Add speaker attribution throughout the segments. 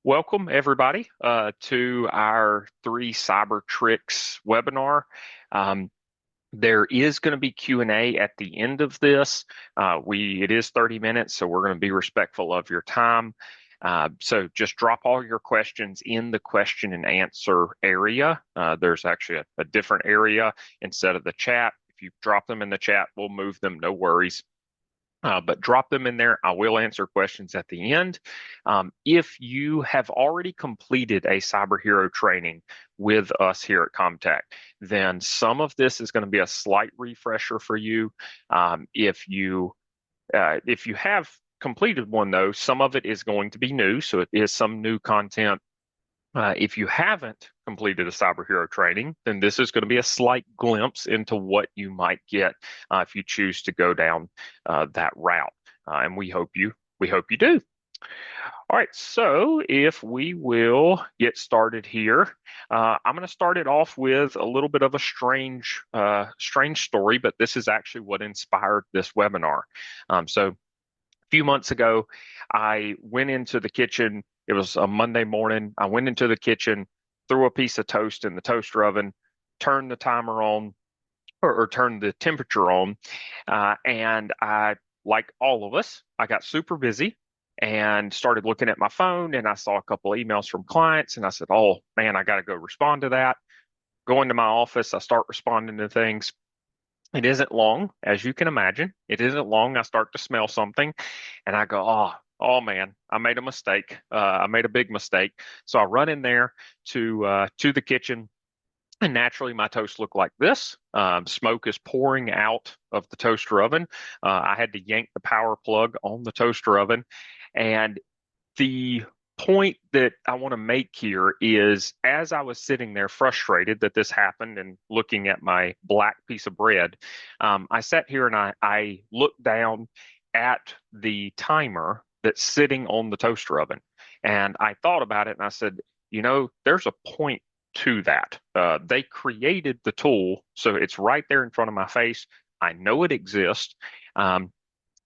Speaker 1: Welcome, everybody, to our 3 Cyber Tricks webinar. There is going to be Q&A at the end of this. It is 30 minutes, so we're going to be respectful of your time. So just drop all your questions in the question and answer area. There's actually a different area instead of the chat. If you drop them in the chat, we'll move them, no worries. But drop them in there. I will answer questions at the end. If you have already completed a CyberHero training with us here at ComTech, then some of this is going to be a slight refresher for you. If you have completed one, though, some of it is going to be new, so it is some new content. If you haven't completed a CyberHero training, then this is going to be a slight glimpse into what you might get if you choose to go down that route. And we hope you do. All right, so if we will get started here, I'm going to start it off with a little bit of a strange story, but this is actually what inspired this webinar. So a few months ago, I went into the kitchen. It was a Monday morning. I went into the kitchen, threw a piece of toast in the toaster oven, turned the timer on, or turned the temperature on, and I, like all of us, I got super busy and started looking at my phone, and I saw a couple of emails from clients, and I said, oh man, I got to go respond to that. Go into my office, I start responding to things. It isn't long, as you can imagine. It isn't long. I start to smell something, and I go, oh man, I made a mistake. I made a big mistake. So I run in there to the kitchen, and naturally my toast looked like this. Smoke is pouring out of the toaster oven. I had to yank the power plug on the toaster oven, and the point that I want to make here is, as I was sitting there frustrated that this happened and looking at my black piece of bread, I sat here and I looked down at the timer that's sitting on the toaster oven. And I thought about it and I said, there's a point to that. They created the tool, so it's right there in front of my face. I know it exists. And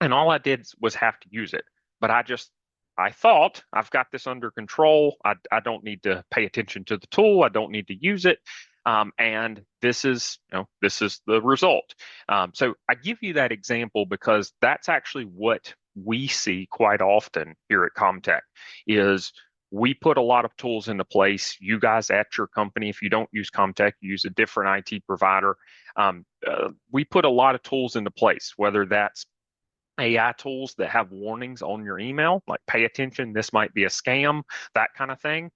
Speaker 1: all I did was have to use it. But I thought I've got this under control. I don't need to pay attention to the tool. I don't need to use it. And this is the result. So I give you that example because that's actually what we see quite often here at ComTech is we put a lot of tools into place. You guys at your company, if you don't use ComTech, you use a different IT provider. We put a lot of tools into place, whether that's AI tools that have warnings on your email, like pay attention, this might be a scam, that kind of thing,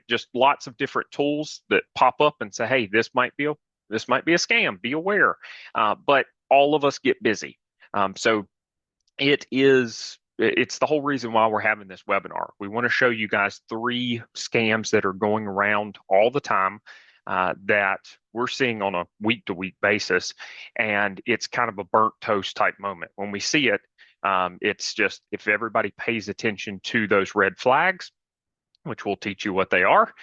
Speaker 1: just lots of different tools that pop up and say, hey, this might be a scam, be aware. But all of us get busy. So it's the whole reason why we're having this webinar. We want to show you guys 3 scams that are going around all the time that we're seeing on a week-to-week basis, and it's kind of a burnt toast type moment. When we see it, it's just, if everybody pays attention to those red flags, which will teach you what they are,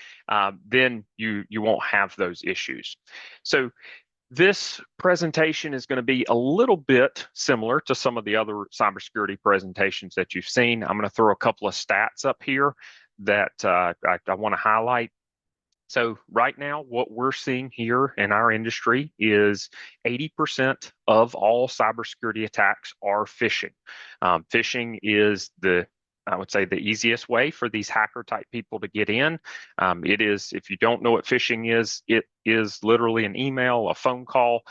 Speaker 1: then you won't have those issues. So this presentation is going to be a little bit similar to some of the other cybersecurity presentations that you've seen. I'm going to throw a couple of stats up here that I want to highlight. So right now, what we're seeing here in our industry is 80% of all cybersecurity attacks are phishing. Phishing is I would say, the easiest way for these hacker type people to get in. It is, if you don't know what phishing is, it is literally an email, a phone call,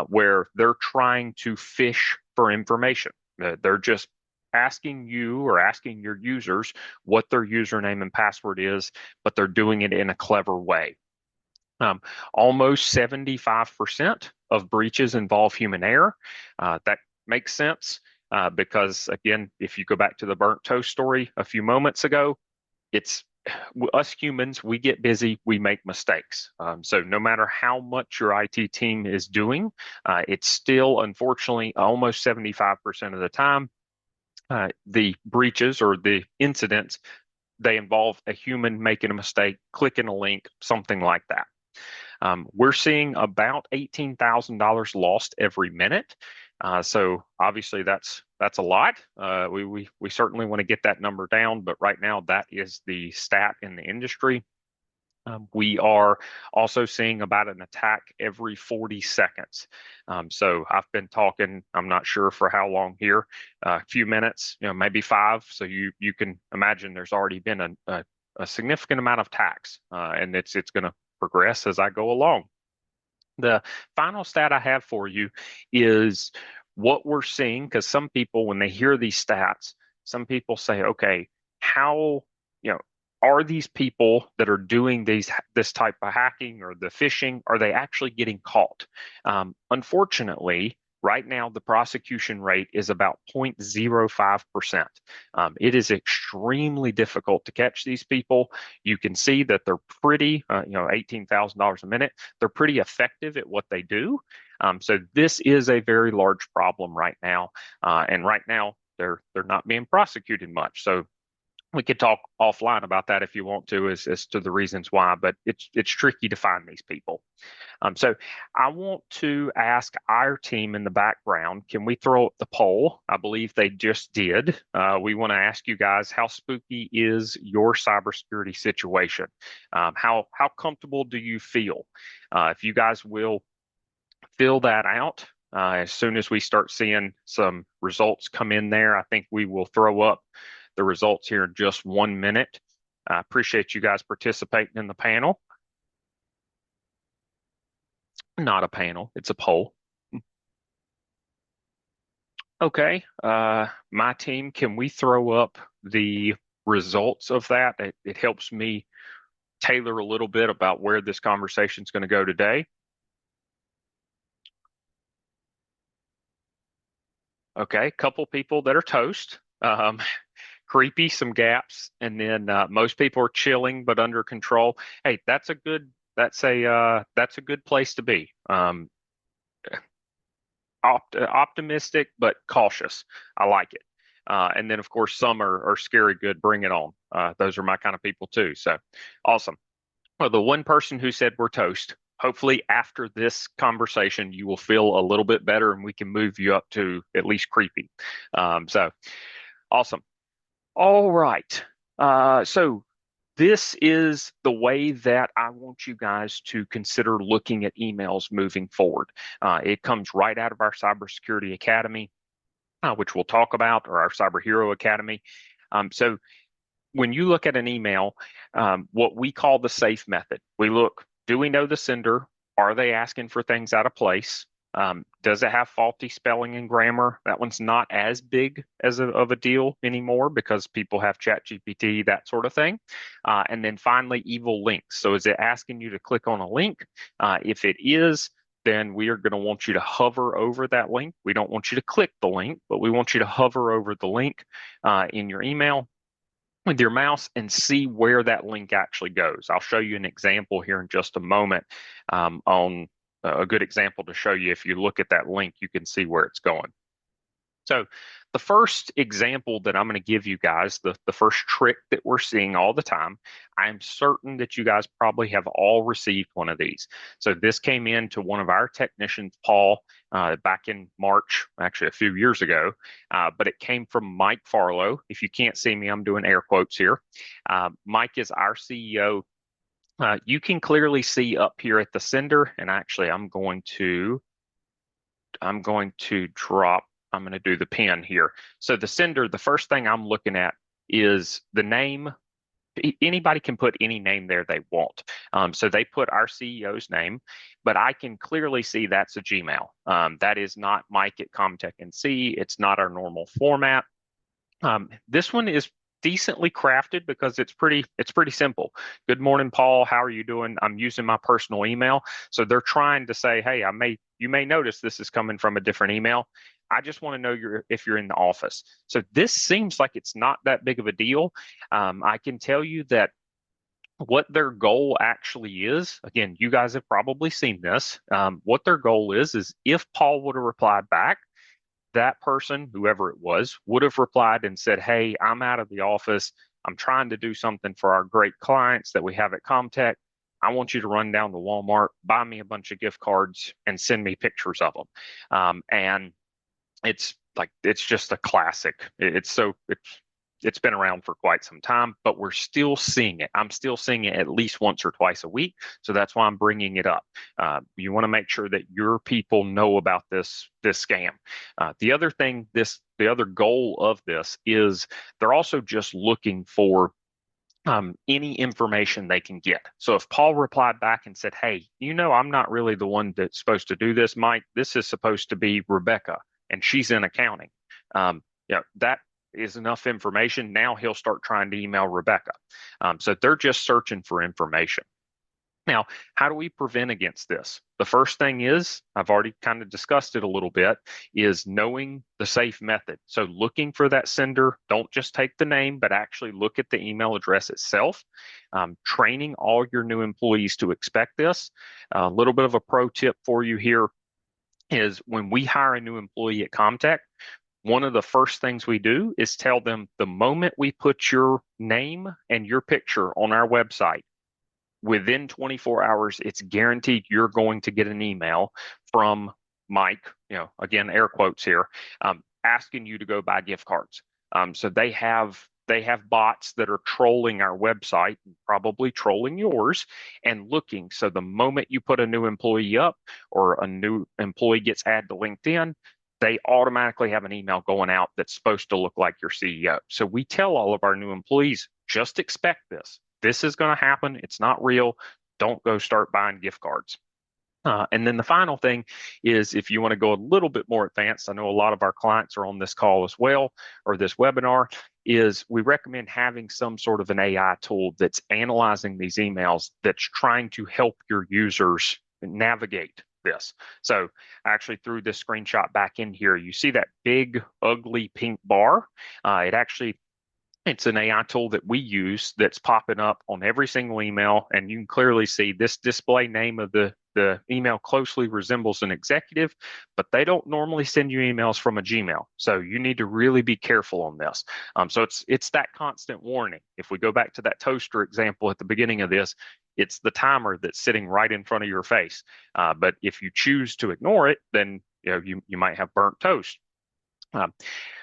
Speaker 1: where they're trying to fish for information. They're just asking you or asking your users what their username and password is, but they're doing it in a clever way. Almost 75% of breaches involve human error. That makes sense because, again, if you go back to the burnt toast story a few moments ago, it's us humans, we get busy, we make mistakes. So no matter how much your IT team is doing, it's still, unfortunately, almost 75% of the time, the breaches or the incidents, they involve a human making a mistake, clicking a link, something like that. We're seeing about $18,000 lost every minute. So obviously that's a lot. We certainly want to get that number down, but right now that is the stat in the industry. We are also seeing about an attack every 40 seconds. So I've been talking, I'm not sure for how long here, a few minutes, maybe 5. So you can imagine there's already been a significant amount of attacks, and it's going to progress as I go along. The final stat I have for you is what we're seeing, because some people, when they hear these stats, some people say, okay, how, are these people that are doing this type of hacking or the phishing, are they actually getting caught? Unfortunately, right now, the prosecution rate is about 0.05%. It is extremely difficult to catch these people. You can see that they're pretty, $18,000 a minute. They're pretty effective at what they do. So this is a very large problem right now. And right now, they're not being prosecuted much. So we could talk offline about that if you want to, as to the reasons why, but it's tricky to find these people. So I want to ask our team in the background, can we throw up the poll? I believe they just did. We want to ask you guys, how spooky is your cybersecurity situation? How comfortable do you feel? If you guys will fill that out, as soon as we start seeing some results come in there, I think we will throw up the results here in just 1 minute. I appreciate you guys participating in the panel. Not a panel, it's a poll. Okay, my team, can we throw up the results of that? It helps me tailor a little bit about where this conversation is going to go today. Okay, couple people that are toast. Creepy, some gaps, and then most people are chilling but under control. Hey, that's a good place to be. Optimistic but cautious. I like it. And then of course some are scary good. Bring it on. Those are my kind of people too. So awesome. Well, the one person who said we're toast. Hopefully, after this conversation, you will feel a little bit better, and we can move you up to at least creepy. So awesome. All right. So this is the way that I want you guys to consider looking at emails moving forward. It comes right out of our Cybersecurity Academy, which we'll talk about, or our CyberHero Academy. So when you look at an email, what we call the SAFE method, we look, do we know the sender? Are they asking for things out of place? Does it have faulty spelling and grammar? That one's not as big of a deal anymore because people have ChatGPT, that sort of thing. And then finally, evil links. So is it asking you to click on a link? If it is, then we are going to want you to hover over that link. We don't want you to click the link, but we want you to hover over the link in your email with your mouse and see where that link actually goes. I'll show you an example here in just a moment on a good example to show you. If you look at that link, you can see where it's going. So the first example that I'm going to give you guys, the first trick that we're seeing all the time, I'm certain that you guys probably have all received one of these. So this came in to one of our technicians, Paul, back in March, actually a few years ago, but it came from Mike Farlow. If you can't see me, I'm doing air quotes here. Mike is our CEO. You can clearly see up here at the sender, and actually I'm going to drop, I'm going to do the pin here. So the sender, the first thing I'm looking at is the name. Anybody can put any name there they want. So they put our CEO's name, but I can clearly see that's a Gmail. That is not Mike at ComTech NC. It's not our normal format. This one is decently crafted because it's pretty simple. Good morning, Paul. How are you doing? I'm using my personal email. So they're trying to say, hey, you may notice this is coming from a different email. I just want to know if you're in the office. So this seems like it's not that big of a deal. I can tell you that what their goal actually is, again, you guys have probably seen this. What their goal is if Paul would have replied back, that person, whoever it was, would have replied and said, hey, I'm out of the office. I'm trying to do something for our great clients that we have at ComTech. I want you to run down to Walmart, buy me a bunch of gift cards, and send me pictures of them. And it's just a classic. It's been around for quite some time, but we're still seeing it. I'm still seeing it at least once or twice a week, so that's why I'm bringing it up. You want to make sure that your people know about this scam. The other goal of this is they're also just looking for any information they can get. So if Paul replied back and said, "Hey, I'm not really the one that's supposed to do this, Mike. This is supposed to be Rebecca, and she's in accounting." That is enough information. Now he'll start trying to email Rebecca. So they're just searching for information. Now, how do we prevent against this? The first thing is, I've already kind of discussed it a little bit, is knowing the safe method. So looking for that sender, don't just take the name, but actually look at the email address itself. Training all your new employees to expect this. A little bit of a pro tip for you here is when we hire a new employee at ComTech, one of the first things we do is tell them the moment we put your name and your picture on our website, within 24 hours, it's guaranteed you're going to get an email from Mike, again, air quotes here, asking you to go buy gift cards. So they have bots that are trolling our website, probably trolling yours, and looking. So the moment you put a new employee up or a new employee gets added to LinkedIn, they automatically have an email going out that's supposed to look like your CEO. So we tell all of our new employees, just expect this. This is going to happen. It's not real. Don't go start buying gift cards. And then the final thing is, if you want to go a little bit more advanced, I know a lot of our clients are on this call as well, or this webinar, is we recommend having some sort of an AI tool that's analyzing these emails, that's trying to help your users navigate this. So I actually threw this screenshot back in here. You see that big, ugly pink bar? It's an AI tool that we use that's popping up on every single email, and you can clearly see this display name of the email closely resembles an executive, but they don't normally send you emails from a Gmail. So you need to really be careful on this. So it's that constant warning. If we go back to that toaster example at the beginning of this, it's the timer that's sitting right in front of your face. But if you choose to ignore it, then you might have burnt toast.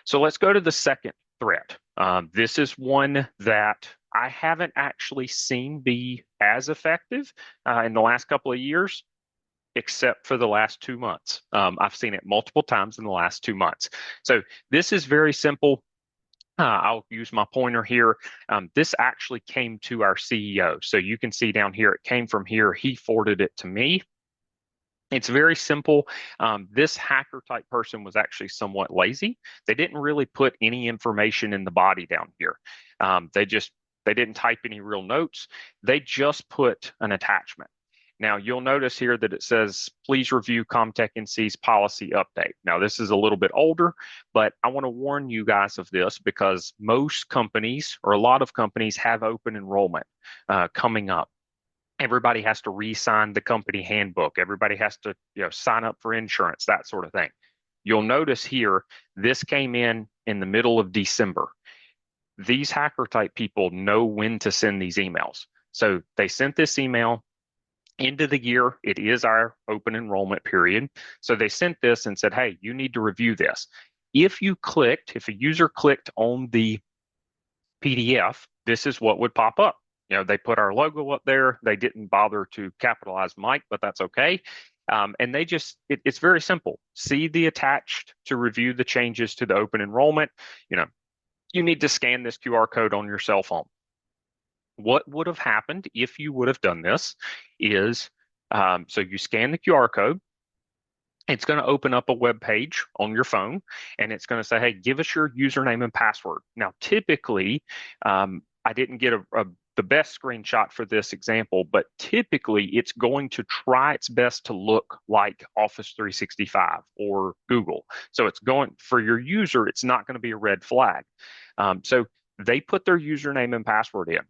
Speaker 1: So let's go to the second threat. This is one that I haven't actually seen be as effective in the last couple of years, except for the last 2 months. I've seen it multiple times in the last 2 months. So this is very simple. I'll use my pointer here. This actually came to our CEO. So you can see down here, it came from here. He forwarded it to me. It's very simple. This hacker type person was actually somewhat lazy. They didn't really put any information in the body down here. They didn't type any real notes. They just put an attachment. Now you'll notice here that it says, please review ComTech NC's policy update. Now this is a little bit older, but I want to warn you guys of this because most companies, or a lot of companies, have open enrollment coming up. Everybody has to re-sign the company handbook. Everybody has to sign up for insurance, that sort of thing. You'll notice here, this came in the middle of December. These hacker type people know when to send these emails. So they sent this email end of the year. It is our open enrollment period. So they sent this and said, hey, you need to review this. If a user clicked on the PDF, this is what would pop up. They put our logo up there. They didn't bother to capitalize Mike, but that's okay. And it's very simple. See the attached to review the changes to the open enrollment. You need to scan this QR code on your cell phone. What would have happened if you would have done this is, so you scan the QR code. It's going to open up a web page on your phone, and it's going to say, hey, give us your username and password. Now, typically, I didn't get the best screenshot for this example, but typically it's going to try its best to look like Office 365 or Google. So it's going, for your user, it's not going to be a red flag. So they put their username and password in.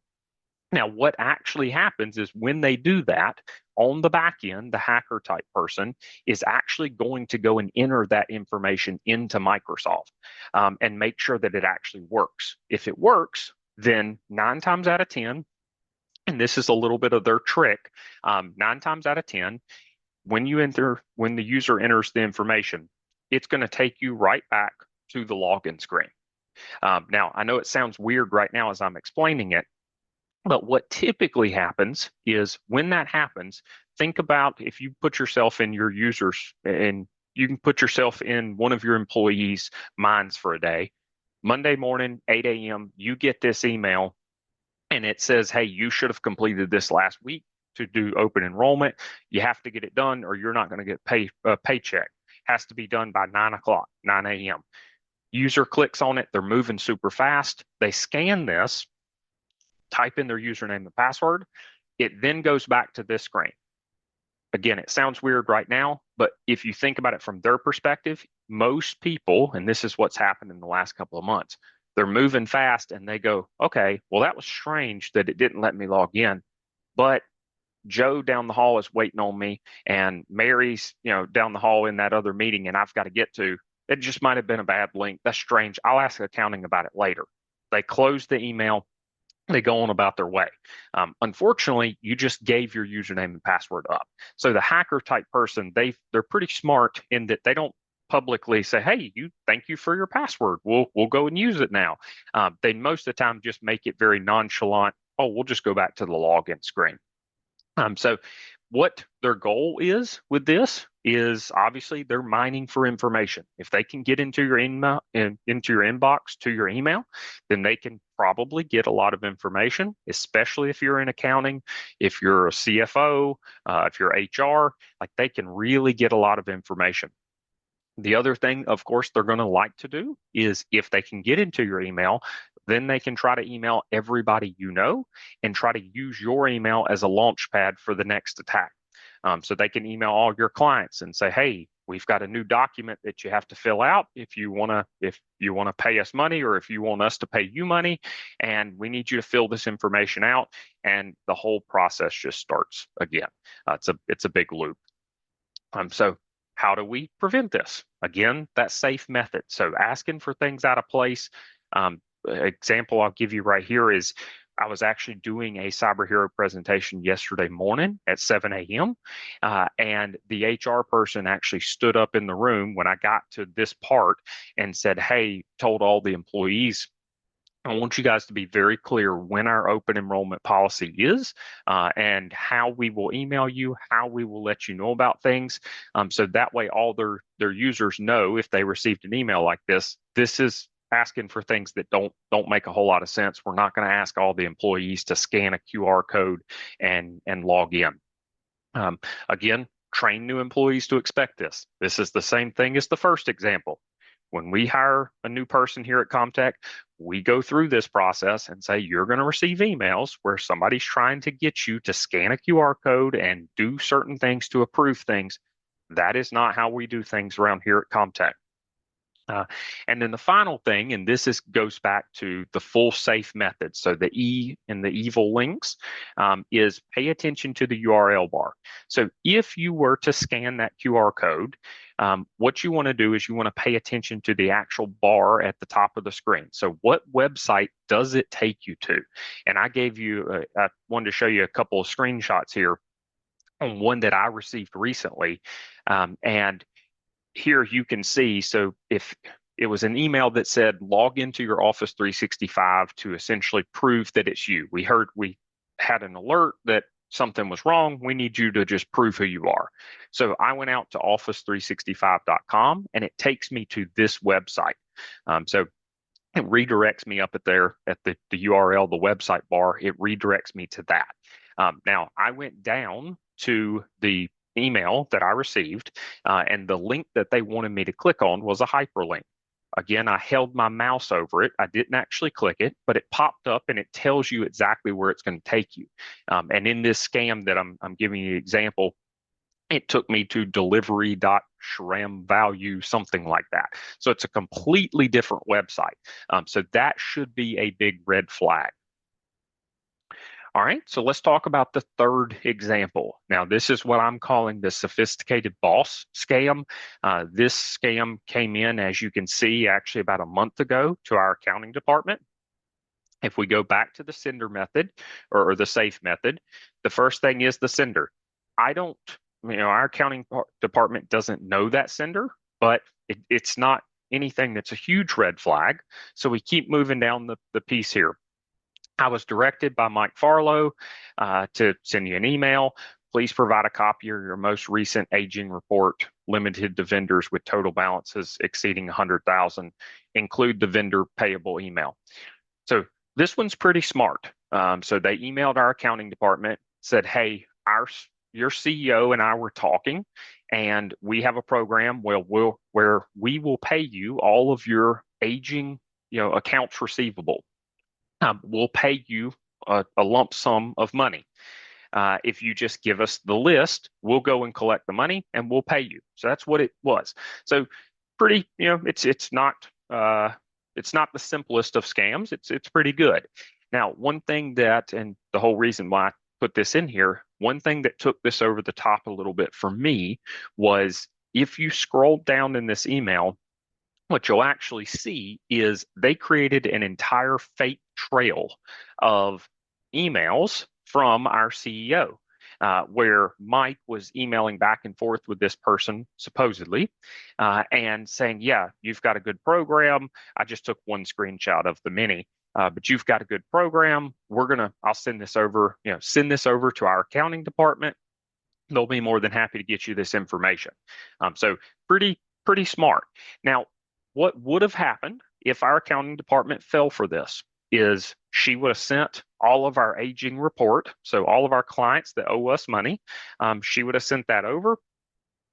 Speaker 1: Now, what actually happens is when they do that, on the back end, the hacker type person is actually going to go and enter that information into Microsoft and make sure that it actually works. If it works, then 9 times out of 10, and this is a little bit of their trick, 9 times out of 10, when the user enters the information, it's going to take you right back to the login screen. Now, I know it sounds weird right now as I'm explaining it, but what typically happens is when that happens, think about if you put yourself in your users, and you can put yourself in one of your employees' minds for a day. Monday morning, 8 a.m., you get this email and it says, hey, you should have completed this last week to do open enrollment. You have to get it done or you're not going to get a paycheck. Has to be done by 9 o'clock, 9 a.m. User clicks on it. They're moving super fast. They scan this, type in their username and password. It then goes back to this screen. Again, it sounds weird right now, but if you think about it from their perspective, most people, and this is what's happened in the last couple of months, they're moving fast and they go, okay, well, that was strange that it didn't let me log in, but Joe down the hall is waiting on me and Mary's, down the hall in that other meeting and I've got to get to. It just might have been a bad link. That's strange. I'll ask accounting about it later. They close the email. They go on about their way. Unfortunately, you just gave your username and password up. So the hacker type person, they're pretty smart in that they don't publicly say, "Hey, thank you for your password. We'll go and use it now." They most of the time just make it very nonchalant. Oh, we'll just go back to the login screen. So what their goal is with this is obviously they're mining for information. If they can get into your email into your inbox to your email, then they can probably get a lot of information, especially if you're in accounting, if you're a CFO, if you're HR, like they can really get a lot of information. The other thing, of course, they're going to like to do is if they can get into your email, then they can try to email everybody you know and try to use your email as a launch pad for the next attack. So they can email all your clients and say, hey, we've got a new document that you have to fill out if you want to pay us money or if you want us to pay you money, and we need you to fill this information out, and the whole process just starts again. It's a big loop. So how do we prevent this? Again, that safe method. So asking for things out of place. Example I'll give you right here is I was actually doing a CyberHero presentation yesterday morning at 7 a.m. And the HR person actually stood up in the room when I got to this part and said, hey, told all the employees, I want you guys to be very clear when our open enrollment policy is and how we will email you, how we will let you know about things. So that way all their users know if they received an email like this is asking for things that don't make a whole lot of sense. We're not going to ask all the employees to scan a QR code and log in. Again, train new employees to expect this. This is the same thing as the first example. When we hire a new person here at ComTech, we go through this process and say, you're going to receive emails where somebody's trying to get you to scan a QR code and do certain things to approve things. That is not how we do things around here at ComTech. And then the final thing, and goes back to the full safe method. So the E in the evil links is pay attention to the URL bar. So if you were to scan that QR code, what you want to do is you want to pay attention to the actual bar at the top of the screen. So what website does it take you to? And I wanted to show you a couple of screenshots here on one that I received recently. And here you can see, so if it was an email that said log into your Office 365 to essentially prove that it's you. We had an alert that something was wrong. We need you to just prove who you are. So I went out to office365.com and it takes me to this website. So it redirects me up at the URL, the website bar. It redirects me to that. Now I went down to the email that I received, and the link that they wanted me to click on was a hyperlink. Again, I held my mouse over it. I didn't actually click it, but it popped up and it tells you exactly where it's going to take you. And in this scam that I'm giving you an example, it took me to delivery.shramvalue, something like that. So it's a completely different website. So that should be a big red flag. All right, so let's talk about the third example. Now, this is what I'm calling the sophisticated boss scam. This scam came in, as you can see, actually about a month ago to our accounting department. If we go back to the sender method or the safe method, the first thing is the sender. Our accounting department doesn't know that sender, but It's not anything that's a huge red flag. So we keep moving down the piece here. I was directed by Mike Farlow to send you an email. Please provide a copy of your most recent aging report limited to vendors with total balances exceeding 100,000. Include the vendor payable email. So this one's pretty smart. So they emailed our accounting department, said, hey, your CEO and I were talking, and we have a program where we will pay you all of your aging, accounts receivable. We'll pay you a lump sum of money. If you just give us the list, we'll go and collect the money and we'll pay you. So that's what it was. So pretty, it's not the simplest of scams. It's pretty good. Now, one thing that, and the whole reason why I put this in here, one thing that took this over the top a little bit for me was if you scroll down in this email, what you'll actually see is they created an entire fake trail of emails from our CEO, where Mike was emailing back and forth with this person, supposedly, and saying, yeah, you've got a good program. I just took one screenshot of the many, but you've got a good program. I'll send this over, to our accounting department. They'll be more than happy to get you this information. So pretty smart. Now, what would have happened if our accounting department fell for this is she would have sent all of our aging report. So all of our clients that owe us money, she would have sent that over.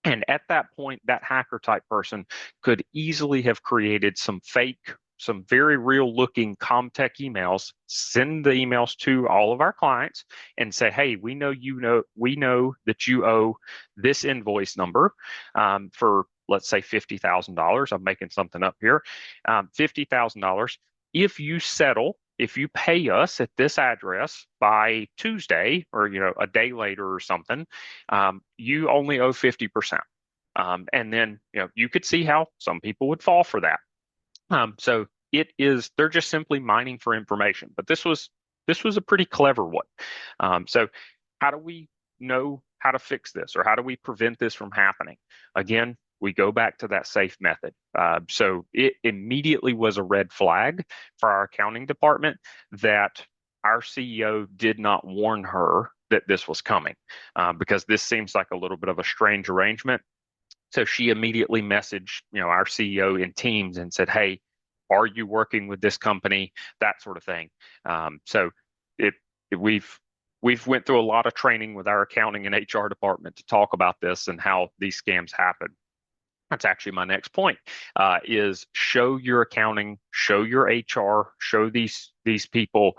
Speaker 1: And at that point, that hacker type person could easily have created some very real looking ComTech emails, send the emails to all of our clients and say, hey, we know that you owe this invoice number for, let's say, $50,000. I'm making something up here. $50,000. If you pay us at this address by Tuesday or a day later or something, you only owe 50%. And then you could see how some people would fall for that. So they're just simply mining for information. But this was a pretty clever one. So how do we know how to fix this, or how do we prevent this from happening? Again, we go back to that safe method. So it immediately was a red flag for our accounting department that our CEO did not warn her that this was coming, because this seems like a little bit of a strange arrangement. So she immediately messaged, our CEO in Teams and said, hey, are you working with this company? That sort of thing. So we've went through a lot of training with our accounting and HR department to talk about this and how these scams happen. That's actually my next point, is show your accounting, show your HR, show these people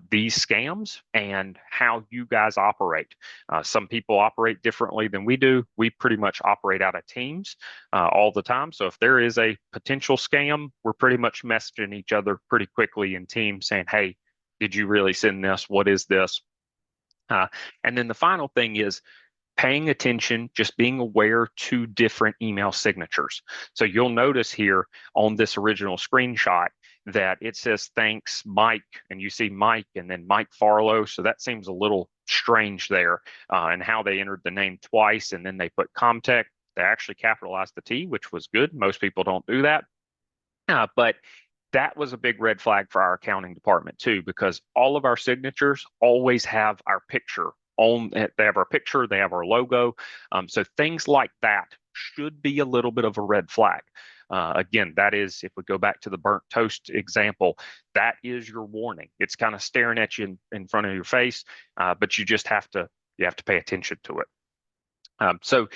Speaker 1: these scams and how you guys operate. Some people operate differently than we do. We pretty much operate out of teams all the time. So if there is a potential scam, we're pretty much messaging each other pretty quickly in teams saying, hey, did you really send this? What is this? And then the final thing is paying attention, just being aware to different email signatures. So you'll notice here on this original screenshot that it says, thanks, Mike, and you see Mike and then Mike Farlow. So that seems a little strange there, and how they entered the name twice and then they put ComTech. They actually capitalized the T, which was good. Most people don't do that. But that was a big red flag for our accounting department too, because all of our signatures always have our picture they have our picture, they have our logo. So things like that should be a little bit of a red flag. Again, that is, if we go back to the burnt toast example, that is your warning. It's kind of staring at you in front of your face, but you have to pay attention to it. So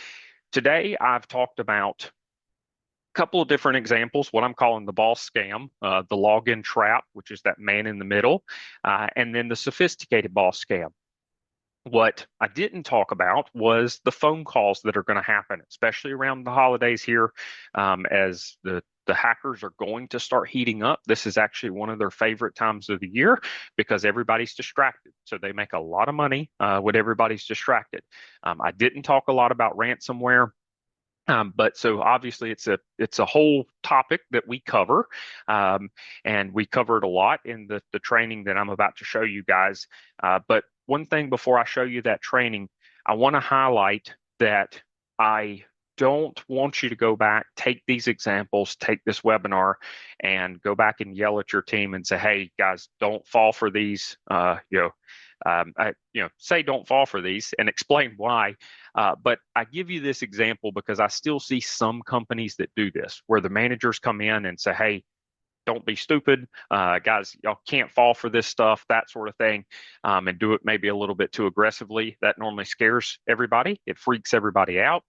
Speaker 1: today I've talked about a couple of different examples, what I'm calling the boss scam, the login trap, which is that man in the middle, and then the sophisticated boss scam. What I didn't talk about was the phone calls that are going to happen, especially around the holidays here, as the hackers are going to start heating up. This is actually one of their favorite times of the year because everybody's distracted. So they make a lot of money when everybody's distracted. I didn't talk a lot about ransomware. But so obviously it's a whole topic that we cover, and we covered a lot in the training that I'm about to show you guys. But one thing before I show you that training, I want to highlight that I don't want you to go back, take these examples, take this webinar, and go back and yell at your team and say, "Hey, guys, don't fall for these." Say don't fall for these and explain why. But I give you this example because I still see some companies that do this, where the managers come in and say, "Hey, don't be stupid, guys. Y'all can't fall for this stuff," that sort of thing, and do it maybe a little bit too aggressively. That normally scares everybody. It freaks everybody out.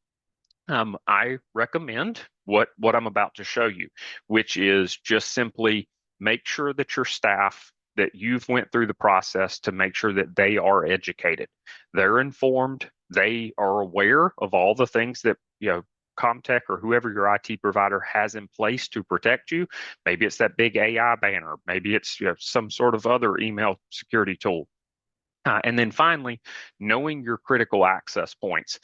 Speaker 1: I recommend what I'm about to show you, which is just simply make sure that your staff, that you've went through the process to make sure that they are educated, they're informed, they are aware of all the things that ComTech or whoever your IT provider has in place to protect you. Maybe it's that big AI banner, maybe it's some sort of other email security tool. And then finally, knowing your critical access points.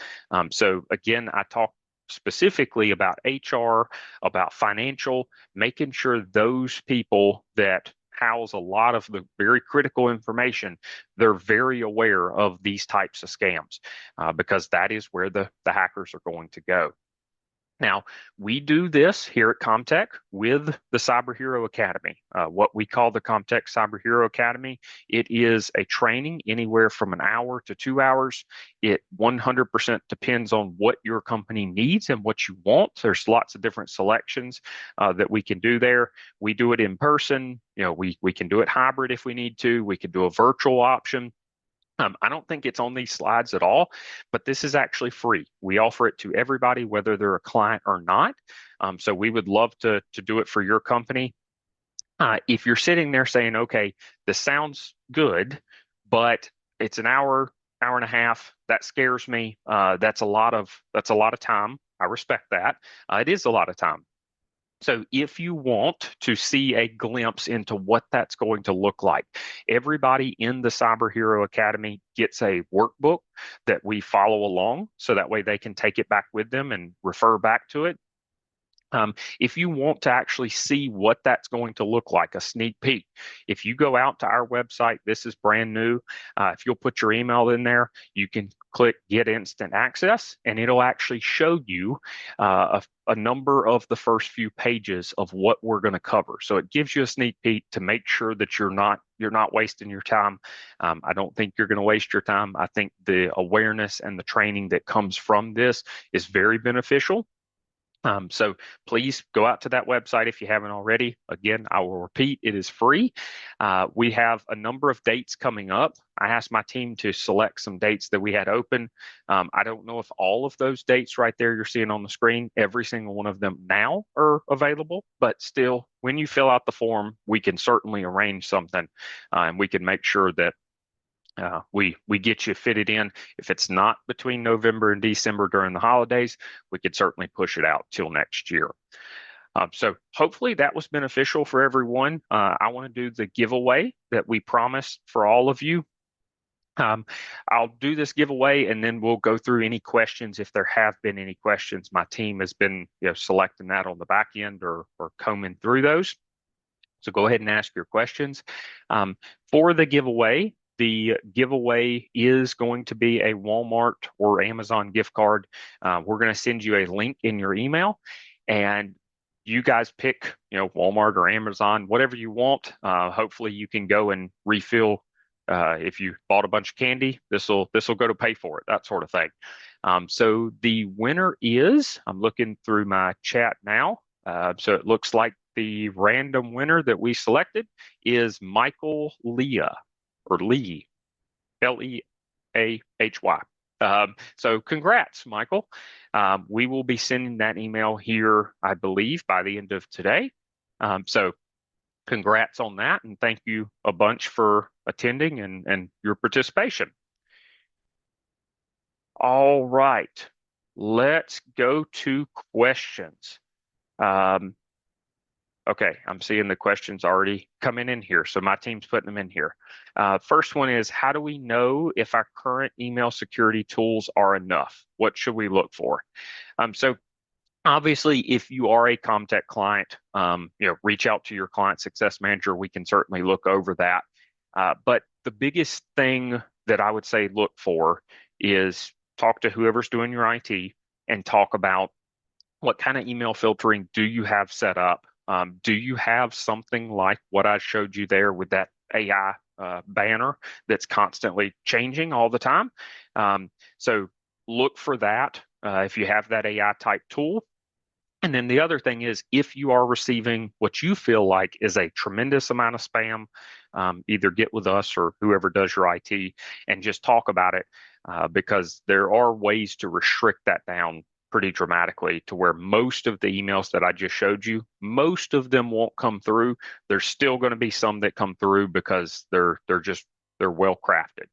Speaker 1: So again, I talk specifically about HR, about financial, making sure those people that house a lot of the very critical information, they're very aware of these types of scams, because that is where the hackers are going to go. Now, we do this here at ComTech with the CyberHero Academy, what we call the ComTech CyberHero Academy. It is a training anywhere from an hour to 2 hours. It 100% depends on what your company needs and what you want. There's lots of different selections that we can do there. We do it in person. We can do it hybrid if we need to. We can do a virtual option. I don't think it's on these slides at all, but this is actually free. We offer it to everybody, whether they're a client or not. So we would love to do it for your company. If you're sitting there saying, "Okay, this sounds good, but it's an hour, hour and a half. That scares me. That's a lot of time." I respect that. It is a lot of time. So if you want to see a glimpse into what that's going to look like, everybody in the CyberHero Academy gets a workbook that we follow along, so that way they can take it back with them and refer back to it. If you want to actually see what that's going to look like, a sneak peek, if you go out to our website, this is brand new. If you'll put your email in there, you can click Get Instant Access, and it'll actually show you a number of the first few pages of what we're going to cover. So it gives you a sneak peek to make sure that you're not wasting your time. I don't think you're going to waste your time. I think the awareness and the training that comes from this is very beneficial. So please go out to that website if you haven't already. Again, I will repeat, it is free. We have a number of dates coming up. I asked my team to select some dates that we had open. I don't know if all of those dates right there you're seeing on the screen, every single one of them now are available, but still, when you fill out the form, we can certainly arrange something, and we can make sure that we get you fitted in. If it's not between November and December during the holidays, we could certainly push it out till next year. So hopefully that was beneficial for everyone. I want to do the giveaway that we promised for all of you. I'll do this giveaway, and then we'll go through any questions if there have been any questions. My team has been selecting that on the back end or combing through those. So go ahead and ask your questions. For the giveaway is going to be a Walmart or Amazon gift card. We're going to send you a link in your email, and you guys pick, Walmart or Amazon, whatever you want. Hopefully you can go and refill. If you bought a bunch of candy, this will go to pay for it, that sort of thing. So the winner is, I'm looking through my chat now. So it looks like the random winner that we selected is Michael Leah. Or Lee, Leahy. So congrats, Michael. We will be sending that email here, I believe, by the end of today. So congrats on that, and thank you a bunch for attending and your participation. All right, let's go to questions. Okay, I'm seeing the questions already coming in here, so my team's putting them in here. First one is, how do we know if our current email security tools are enough? What should we look for? So obviously, if you are a ComTech client, reach out to your client success manager. We can certainly look over that. But the biggest thing that I would say look for is talk to whoever's doing your IT and talk about what kind of email filtering do you have set up? Do you have something like what I showed you there with that AI banner that's constantly changing all the time? So look for that if you have that AI type tool. And then the other thing is, if you are receiving what you feel like is a tremendous amount of spam, either get with us or whoever does your IT and just talk about it, because there are ways to restrict that down pretty dramatically to where most of the emails that I just showed you, most of them won't come through. There's still going to be some that come through because they're well crafted.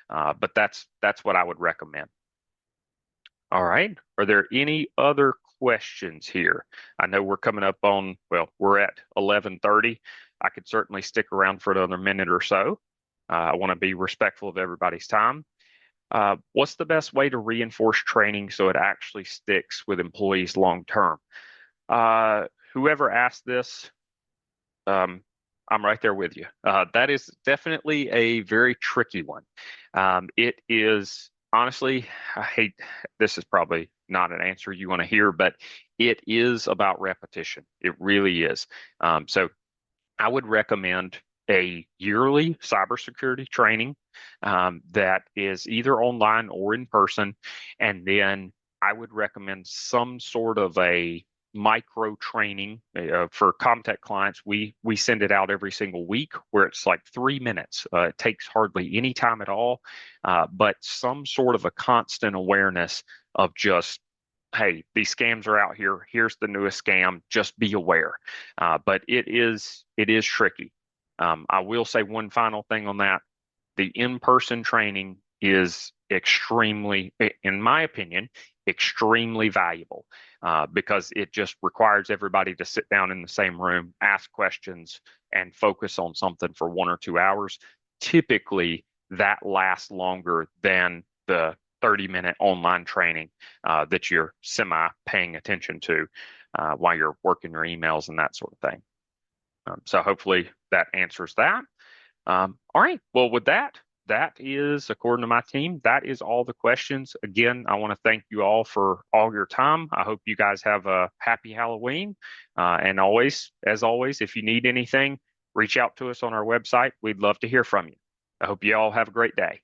Speaker 1: But that's what I would recommend. All right. Are there any other questions here? I know we're coming up on, well, we're at 11:30. I could certainly stick around for another minute or so. I want to be respectful of everybody's time. What's the best way to reinforce training so it actually sticks with employees long term? Whoever asked this, um, I'm right there with you. That is definitely a very tricky one. It is honestly, I hate this is probably not an answer you want to hear, but it is about repetition. It really is. So I would recommend a yearly cybersecurity training that is either online or in person. And then I would recommend some sort of a micro training for ComTech clients. We send it out every single week where it's like 3 minutes. It takes hardly any time at all, but some sort of a constant awareness of just, hey, these scams are out here. Here's the newest scam. Just be aware. But it is tricky. I will say one final thing on that. The in-person training is extremely, in my opinion, extremely valuable because it just requires everybody to sit down in the same room, ask questions, and focus on something for 1 or 2 hours. Typically, that lasts longer than the 30-minute online training that you're semi paying attention to while you're working your emails and that sort of thing. So hopefully that answers that. All right. Well, with that, that is, according to my team, that is all the questions. Again, I want to thank you all for all your time. I hope you guys have a happy Halloween. And always, as always, if you need anything, reach out to us on our website. We'd love to hear from you. I hope you all have a great day.